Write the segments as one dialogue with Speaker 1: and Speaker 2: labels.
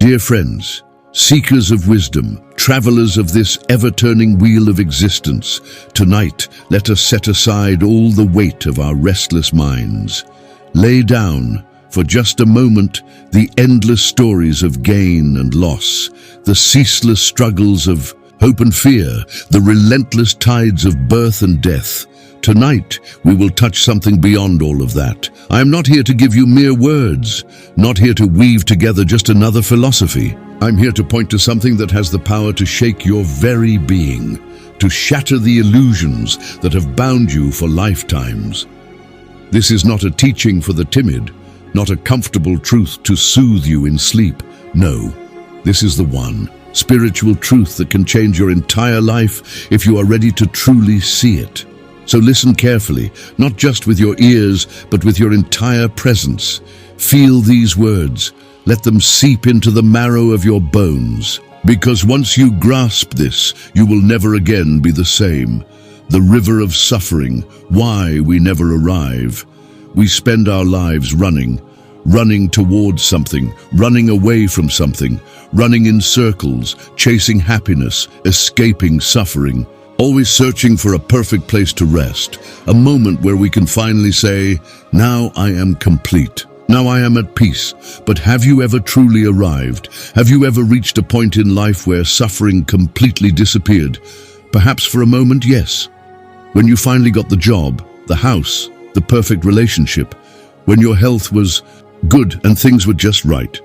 Speaker 1: Dear friends, seekers of wisdom, travelers of this ever-turning wheel of existence, tonight let us set aside all the weight of our restless minds. Lay down, for just a moment, the endless stories of gain and loss, the ceaseless struggles of hope and fear, the relentless tides of birth and death. Tonight, we will touch something beyond all of that. I am not here to give you mere words, not here to weave together just another philosophy. I'm here to point to something that has the power to shake your very being, to shatter the illusions that have bound you for lifetimes. This is not a teaching for the timid, not a comfortable truth to soothe you in sleep. No, this is the one, spiritual truth that can change your entire life if you are ready to truly see it. So listen carefully, not just with your ears, but with your entire presence. Feel these words. Let them seep into the marrow of your bones. Because once you grasp this, you will never again be the same. The river of suffering, why we never arrive. We spend our lives running towards something, running away from something, running in circles, chasing happiness, escaping suffering. Always searching for a perfect place to rest, a moment where we can finally say, now I am complete, now I am at peace. But have you ever truly arrived? Have you ever reached a point in life where suffering completely disappeared? Perhaps for a moment, yes. When you finally got the job, the house, the perfect relationship, when your health was good and things were just right.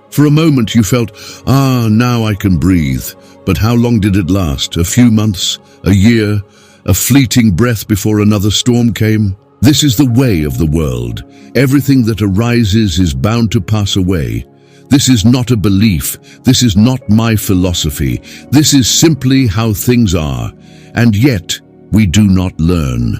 Speaker 1: For a moment you felt, now I can breathe. But how long did it last? A few months? A year? A fleeting breath before another storm came? This is the way of the world. Everything that arises is bound to pass away. This is not a belief. This is not my philosophy. This is simply how things are. And yet, we do not learn.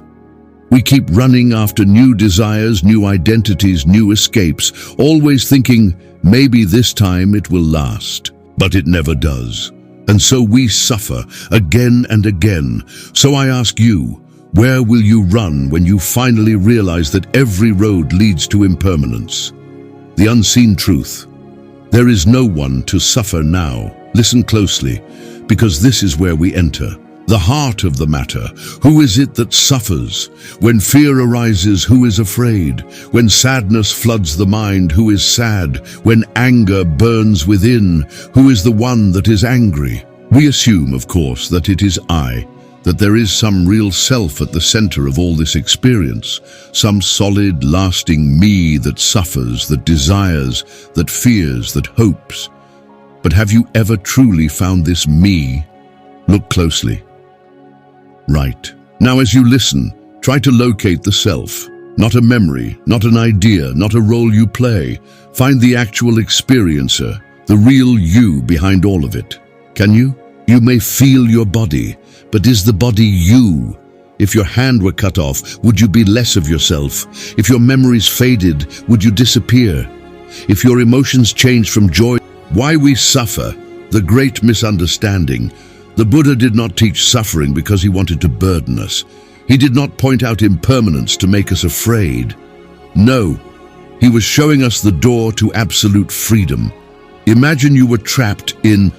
Speaker 1: We keep running after new desires, new identities, new escapes, always thinking, maybe this time it will last. But it never does. And so we suffer again and again. So I ask you, where will you run when you finally realize that every road leads to impermanence? The unseen truth. There is no one to suffer now. Listen closely, because this is where we enter. The heart of the matter. Who is it that suffers? When fear arises, who is afraid? When sadness floods the mind, who is sad? When anger burns within, who is the one that is angry? We assume, of course, that it is I, that there is some real self at the center of all this experience, some solid, lasting me that suffers, that desires, that fears, that hopes. But have you ever truly found this me? Look closely. Right. Now as you listen, try to locate the self. Not a memory, not an idea, not a role you play. Find the actual experiencer, the real you behind all of it. Can you? You may feel your body, but is the body you? If your hand were cut off, would you be less of yourself? If your memories faded, would you disappear? If your emotions changed from joy, why we suffer? The great misunderstanding. The Buddha did not teach suffering because he wanted to burden us. He did not point out impermanence to make us afraid. No, he was showing us the door to absolute freedom. Imagine you were trapped in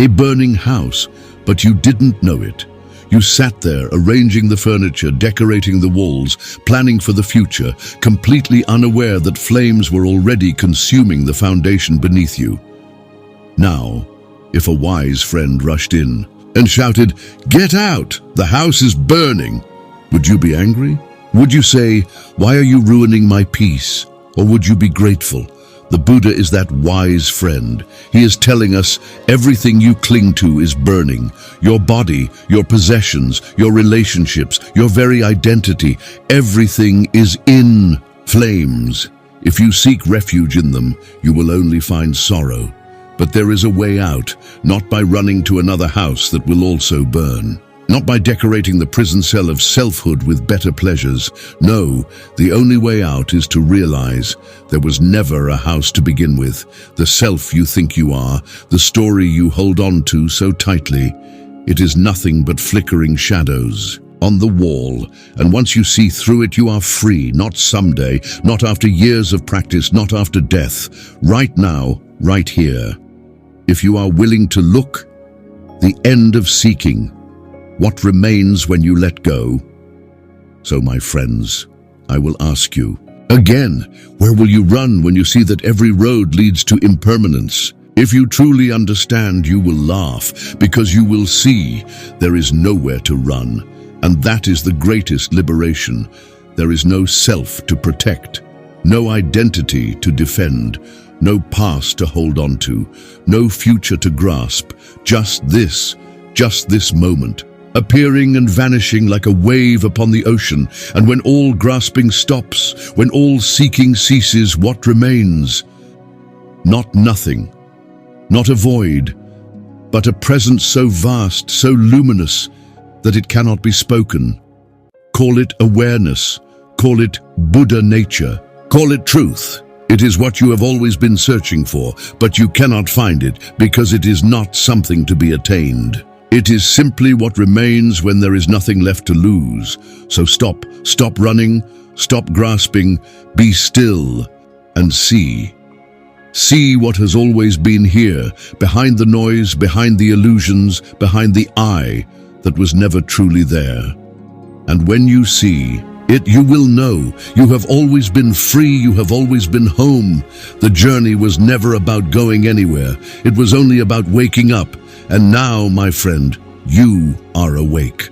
Speaker 1: a burning house, but you didn't know it. You sat there arranging the furniture, decorating the walls, planning for the future, completely unaware that flames were already consuming the foundation beneath you. Now, if a wise friend rushed in and shouted, "Get out! The house is burning!" would you be angry? Would you say, "Why are you ruining my peace?" Or would you be grateful? The Buddha is that wise friend. He is telling us everything you cling to is burning. Your body, your possessions, your relationships, your very identity, everything is in flames. If you seek refuge in them, you will only find sorrow. But there is a way out, not by running to another house that will also burn. Not by decorating the prison cell of selfhood with better pleasures. No, the only way out is to realize there was never a house to begin with. The self you think you are, the story you hold on to so tightly, it is nothing but flickering shadows on the wall, and once you see through it, you are free, not someday, not after years of practice, not after death, right now, right here. if you are willing to look, the end of seeking, what remains when you let go. So, my friends, I will ask you, again, where will you run when you see that every road leads to impermanence? If you truly understand, you will laugh, because you will see there is nowhere to run, and that is the greatest liberation. There is no self to protect, no identity to defend, no past to hold on to, no future to grasp, just this moment, appearing and vanishing like a wave upon the ocean. And when all grasping stops, when all seeking ceases, what remains? Not nothing, not a void, but a presence so vast, so luminous, that it cannot be spoken. Call it awareness, call it Buddha nature, call it truth. It is what you have always been searching for, but you cannot find it because it is not something to be attained. It is simply what remains when there is nothing left to lose. So stop running, stop grasping, be still and see. See what has always been here, behind the noise, behind the illusions, behind the I that was never truly there. And when you see it, you will know you have always been free, you have always been home. The journey was never about going anywhere. It was only about waking up. And now, my friend, you are awake.